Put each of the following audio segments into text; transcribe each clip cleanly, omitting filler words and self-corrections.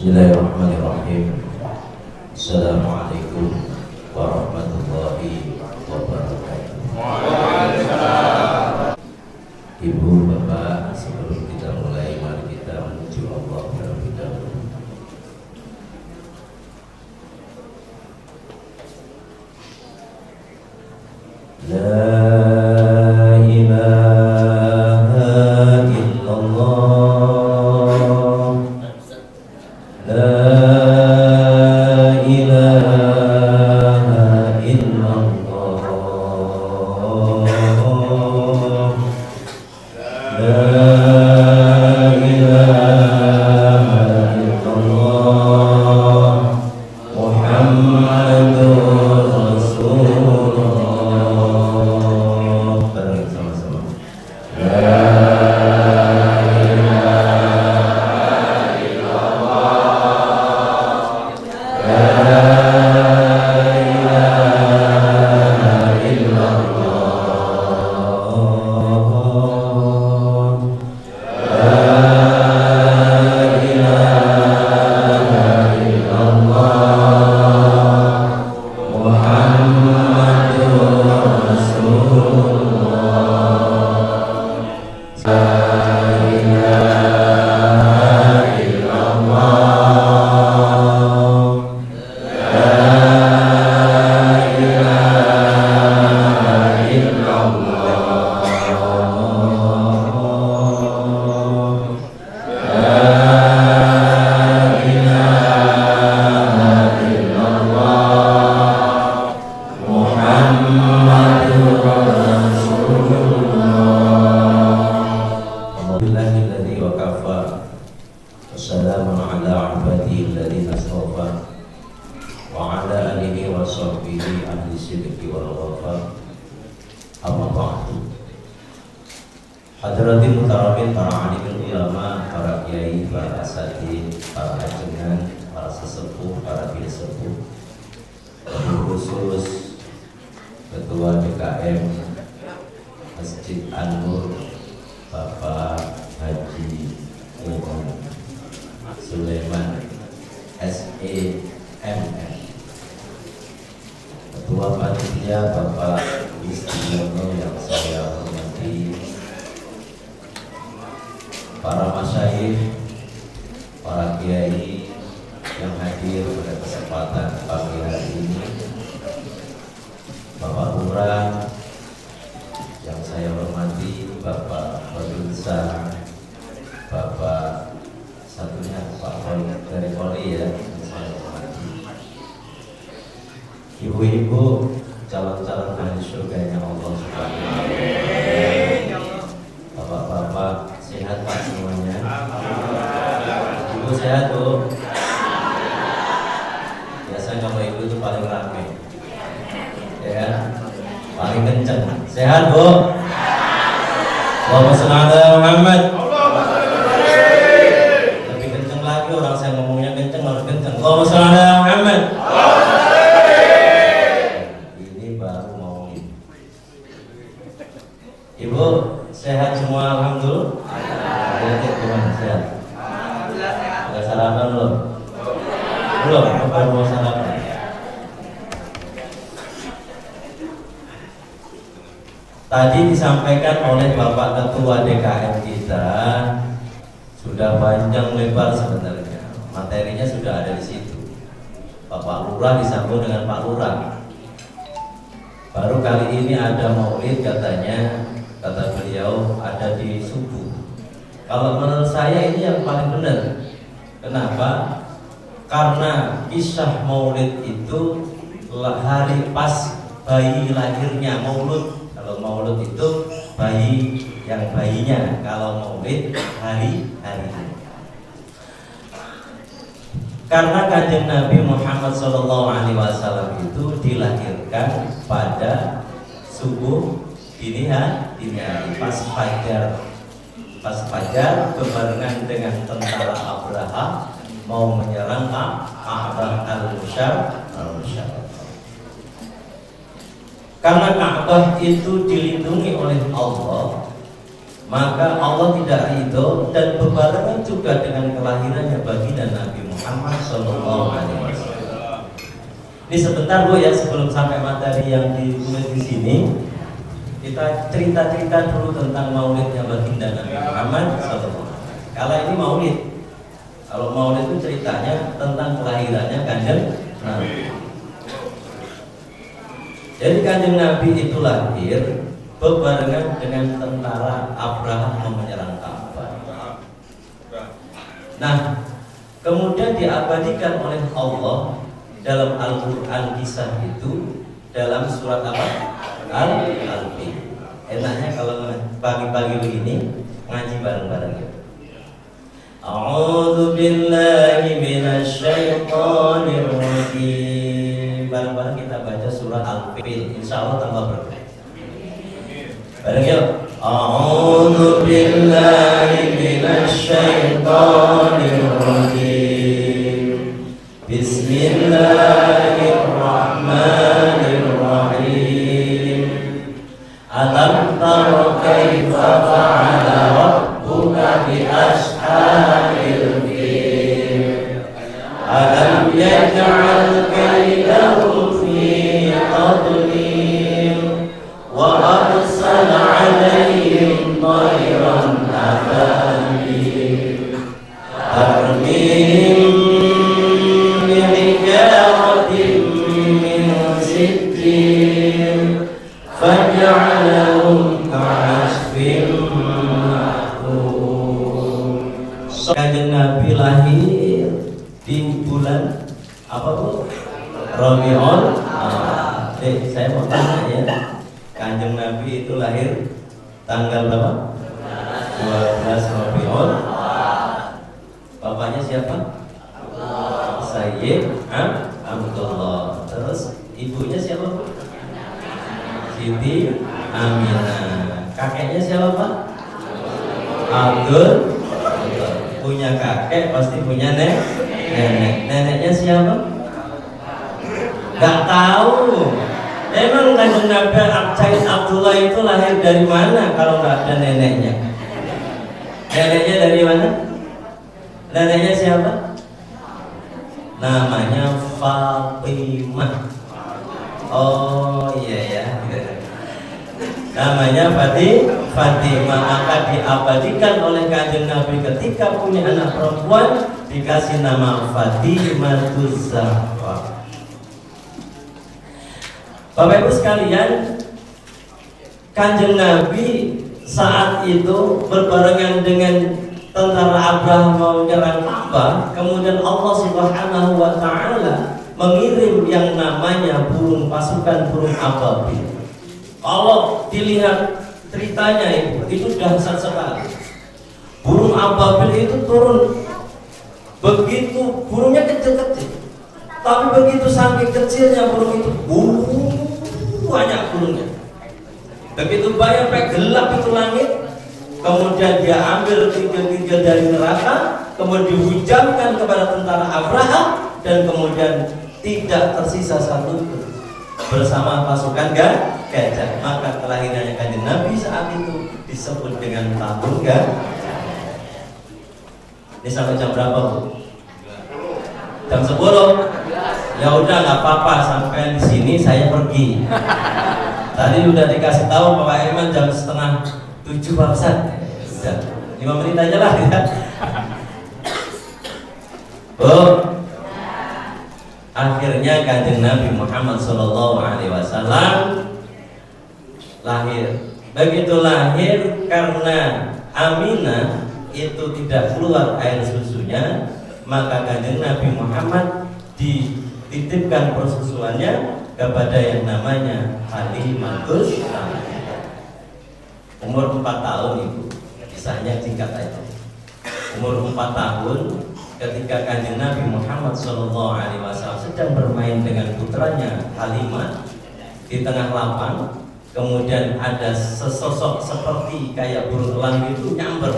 Bismillahirrahmanirrahim. Assalamualaikum warahmatullahi wabarakatuh. Ibu, bapak, sebelum kita mulai, mari kita menuju Allah terlebih dahulu. La ilaha illallah. La ilaha illallah. La ilaha illallah. Muhammadur Rasulullah. Bareng sama-sama. Wassalamu ala ibadihi alladhina astafa wa ala alihi wa sahbihi ahli sidqi wal wafa. Amma ba'du. Hadratin mutaramin, para alim ulama, para kiai, para asatidz, para ajengan, para sesepuh, para bisepuh, khusus Ketua DKM Masjid An-Nur Bapak Haji Sulaiman SEMM, Ketua Panitia Bapak Istiono yang saya hormati, para masyayikh, para kiai yang hadir pada kesempatan pagi hari ini, Bapak Lurah yang saya hormati, Bapak Wadul Besar, Bapak satunya Pak Poli dari Poli ya, yang saya hormati, ibu-ibu calon-calon ahli surganya Allah Subhanahu wa Ta'ala, bapak-bapak sehat Pak semuanya, ibu sehat Bu? Biasanya kalau ibu itu paling ramai, ya, paling kenceng. Sehat Bu? Allahumma shalli ala Muhammad. Lebih kenceng lagi, orang saya ngomongnya kenceng harus kenceng. Allahumma shalli ala Muhammad. Ini baru mau ini. Ibu sehat semua alhamdulillah. Gimana sehat? Udah sarapan belum? Belum, baru mau sarapan. Tadi disampaikan oleh Bapak Ketua DKM kita, sudah panjang lebar sebenarnya, materinya sudah ada di situ. Bapak Lurah disambung dengan Pak Lurah. Baru kali ini ada maulid katanya, kata beliau ada di subuh. Kalau menurut saya ini yang paling benar. Kenapa? Karena kisah maulid itu hari pas bayi lahirnya maulud. Kalau maulud itu bayi yang bayinya, kalau maulid hari-harinya. Karena kanjeng Nabi Muhammad SAW itu dilahirkan pada subuh dini hari, pas fajar berbarengan dengan tentara Abraha mau menyerang Ka'bah al-Musharrafah. Karena Ka'bah itu dilindungi oleh Allah, maka Allah tidak ridho dan berbarengan juga dengan kelahirannya baginda Nabi Muhammad SAW. Ini sebentar Bu ya, sebelum sampai materi yang ditulis di sini, kita cerita-cerita dulu tentang maulidnya baginda Nabi Muhammad SAW. Kalau ini maulid, kalau maulid itu ceritanya tentang kelahirannya kanjeng Nabi. Jadi kanjeng Nabi itu lahir berbarengan dengan tentara Abraham yang menyerang Ka'bah. Nah, kemudian diabadikan oleh Allah dalam Al-Quran kisah itu dalam surat apa? Al-Fil. Enaknya kalau pagi-pagi begini ngaji bareng-bareng ya. A'udzu billahi minasy syaithanir rajim. Bareng-bareng kita baca surah Al-Fil. Insyaallah tambah berkah. Bareng yuk. A'udzu billahi minasy syaithanir rajim. Bismillahirrahmanirrahim. Alam tara kaifa fa'ala rabbuka bi ashabil fil. Alam yaj'al kaydahum fi tadlil wa arsala 'alaihim tayran ababil tarmihim faj'alahum ka'asfin ma'kul. Kanjeng Nabi lahir di bulan apa Bu? Rabiul Awal. Saya mau tanya ya, kanjeng Nabi itu lahir tanggal berapa? 12 Rabiul. Bapaknya siapa? Sayyid Abdullah. Terus ibunya siapa Bu? Siti Aminah. Kakeknya siapa Pak? Abdul. Punya kakek pasti punya nenek. Neneknya siapa? Gak tahu. Emang kanjeng Nabi Sayyid Abdullah itu lahir dari mana kalau nggak ada neneknya? Neneknya dari mana? Neneknya siapa? Namanya Fatimah. Oh iya ya. Namanya Fatimah. Maka diabadikan oleh kanjeng Nabi ketika punya anak perempuan dikasih nama Fatimah Zahra. Bapak Ibu sekalian, kanjeng Nabi saat itu berbarengan dengan tentara Abraham mau menyerang Ka'bah, kemudian Allah Subhanahu wa taala mengirim yang namanya pasukan burung ababil. Kalau dilihat ceritanya itu dahsyat sekali. Burung ababil itu turun, begitu burungnya kecil-kecil, tapi begitu saking kecilnya burung itu, banyak burungnya. Begitu banyak sampai gelap itu langit. Kemudian dia ambil tinggil-tinggil dari neraka, kemudian dihujamkan kepada tentara Abraham, dan kemudian tidak tersisa satu bersama pasukan gajah. Maka kelahirannya kanjeng Nabi saat itu disebut dengan tahun gajah. Ini sampai jam berapa Bu? Jam 10. Ya udah nggak apa-apa, sampai di sini saya pergi. Tadi udah dikasih tahu Bapak Iman jam 6:30 Pak Ustaz. Sudah 5 menit aja lah ya. Bu, akhirnya kanjeng Nabi Muhammad SAW lahir. Begitu lahir, karena Aminah itu tidak keluar air susunya, maka kanjeng Nabi Muhammad dititipkan persusuannya kepada yang namanya Halimatus Sa'diyah. Umur 4 tahun Ibu, kisahnya singkat aja. Umur 4 tahun ketika kanjeng Nabi Muhammad SAW sedang bermain dengan putranya Halimah di tengah lapang, kemudian ada sesosok seperti kayak burung elang itu nyamber,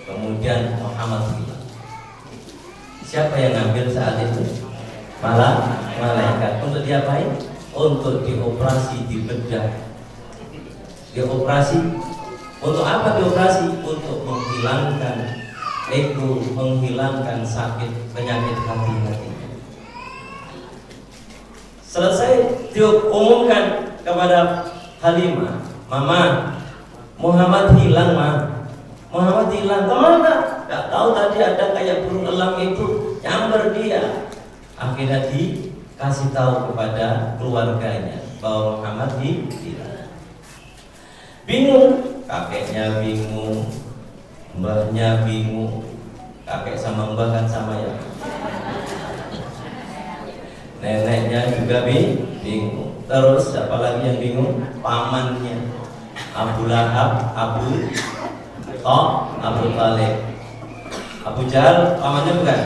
kemudian Muhammad bilang, siapa yang ngambil saat itu? Malaikat. Untuk diapain? Untuk dioperasi, dibedah. Dioperasi Untuk apa dioperasi? Untuk menghilangkan ego, menghilangkan sakit penyakit hati-hatinya. Selesai diumumkan kepada Halimah, "Mama, Muhammad hilang, Ma. Muhammad hilang. Kemana? Gak tahu, tadi ada kayak burung elang itu nyamber dia." Akhirnya dikasih tahu kepada keluarganya bahwa Muhammad hilang. Bingung, kakeknya bingung, mbahnya bingung. Kakek sama mbah kan sama ya. Neneknya juga bingung. Terus siapa lagi yang bingung? Pamannya Abu Lahab, Abu Talib. Abu Jahal pamannya bukan?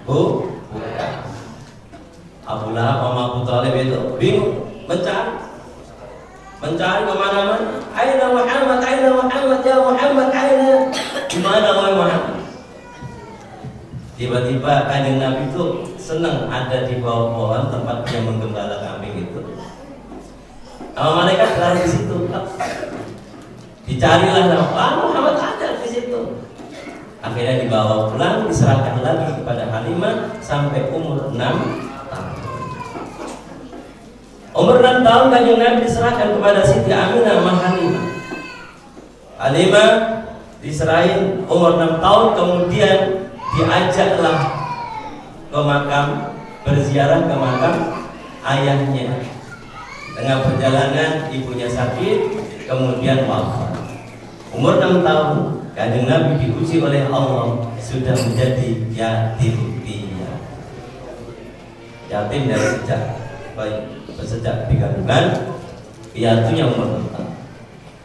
Bukan. Abu Lahab sama Abu Talib itu bingung, mencari kemana-mana. Aina Muhammad, aina Muhammad, ya Muhammad, aina. Gimana wahai Muhammad? Tiba-tiba Kanjeng Nabi itu senang ada di bawah pohon tempat dia menggembala kambing itu. Sama malaikat lari di situ. Dicarilah Muhammad ada di situ. Akhirnya dibawa pulang, diserahkan lagi kepada Halimah sampai umur 6 tahun. Umur 6 tahun Kanjeng Nabi diserahkan kepada Siti Aminah sama Halimah. Halimah diserahin umur 6 tahun, kemudian diajaklah ke makam, berziarah ke makam ayahnya. Tengah perjalanan ibunya sakit, kemudian wafat. Umur 6 tahun Kanjeng Nabi diuji oleh Allah sudah menjadi yatim piatu. Yatim dari sejak bayi, sejak 3 bulan, piatunya umur 6 tahun.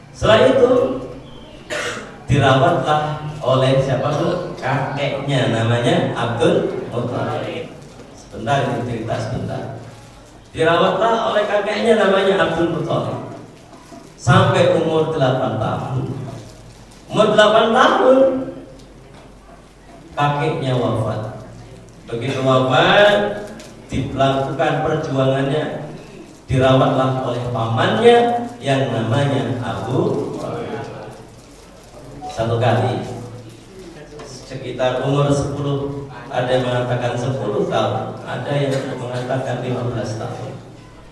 Setelah itu dirawatlah oleh siapa tuh? Kakeknya, namanya Abdul Muthalib. Sebentar, ini cerita sebentar. Dirawatlah oleh kakeknya, namanya Abdul Muthalib sampai umur 8 tahun. Umur 8 tahun kakeknya wafat. Begitu wafat, dilakukan perjuangannya, dirawatlah oleh pamannya yang namanya Abu Talib. Satu kali sekitar umur 10, ada yang mengatakan 10 tahun, ada yang mengatakan 15 tahun.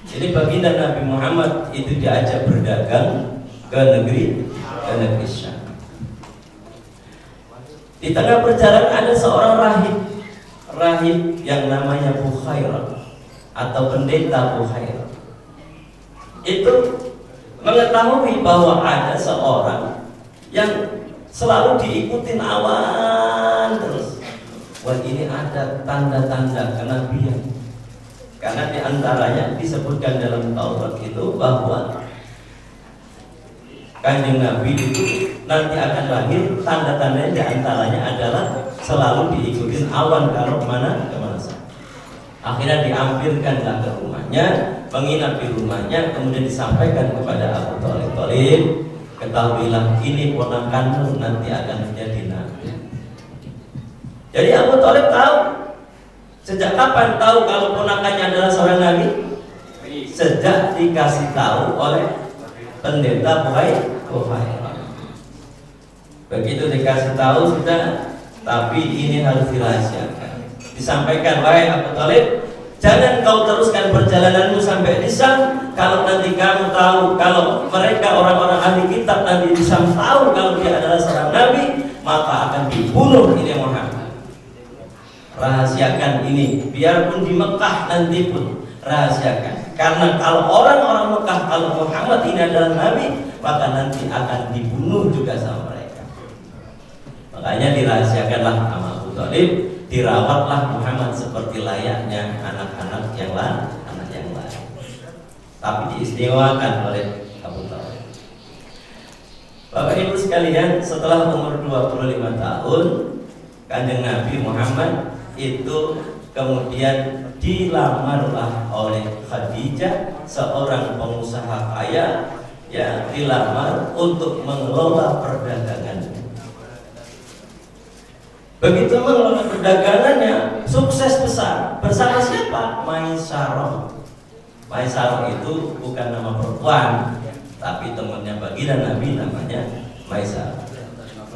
Jadi baginda Nabi Muhammad itu diajak berdagang ke negeri Syam. Di tengah perjalanan ada seorang rahib yang namanya Bukhairah atau pendeta Bukhairah. Itu mengetahui bahwa ada seorang yang selalu diikutin awan terus. Wah, ini ada tanda-tanda kenabian. Karena diantaranya disebutkan dalam Taurat itu bahwa Kanjeng Nabi itu nanti akan lahir, tanda-tandanya diantaranya adalah selalu diikutin awan kalau kemana saja. Akhirnya diambilkanlah ke rumahnya, menginap di rumahnya, kemudian disampaikan kepada Abu Talib, ketahuilah ini ponakanmu nanti akan menjadi nabi. Jadi Abu Talib tahu. Sejak kapan tahu kalau ponakannya adalah seorang nabi? Sejak dikasih tahu oleh pendeta Bukhairah. Begitu dikasih tahu sudah, tapi ini harus dirahasiakan. Disampaikan, wahai Abu Talib, jangan kau teruskan perjalananmu sampai di Syam. Kalau nanti kamu tahu, kalau mereka orang-orang ahli kitab nanti di Syam tahu kalau dia adalah seorang nabi, maka akan dibunuh ini Muhammad. Rahasiakan ini, biarpun di Mekah nanti pun rahasiakan. Karena kalau orang-orang Mekah, kalau Muhammad ini adalah nabi, maka nanti akan dibunuh juga sama mereka. Makanya dirahasiakanlah sama Abu Talib, dirawatlah Muhammad seperti layaknya anak-anak yang lain, tapi diistimewakan oleh Abu Talib. Bapak Ibu sekalian, setelah umur 25 tahun Kanjeng Nabi Muhammad itu kemudian dilamarlah oleh Khadijah, seorang pengusaha kaya yang dilamar untuk mengelola perdagangannya. Begitu mengelola perdagangannya, sukses besar. Bersama siapa? Maisarah. Maisarah itu bukan nama perempuan, tapi temannya baginda baginda Nabi namanya Maisarah.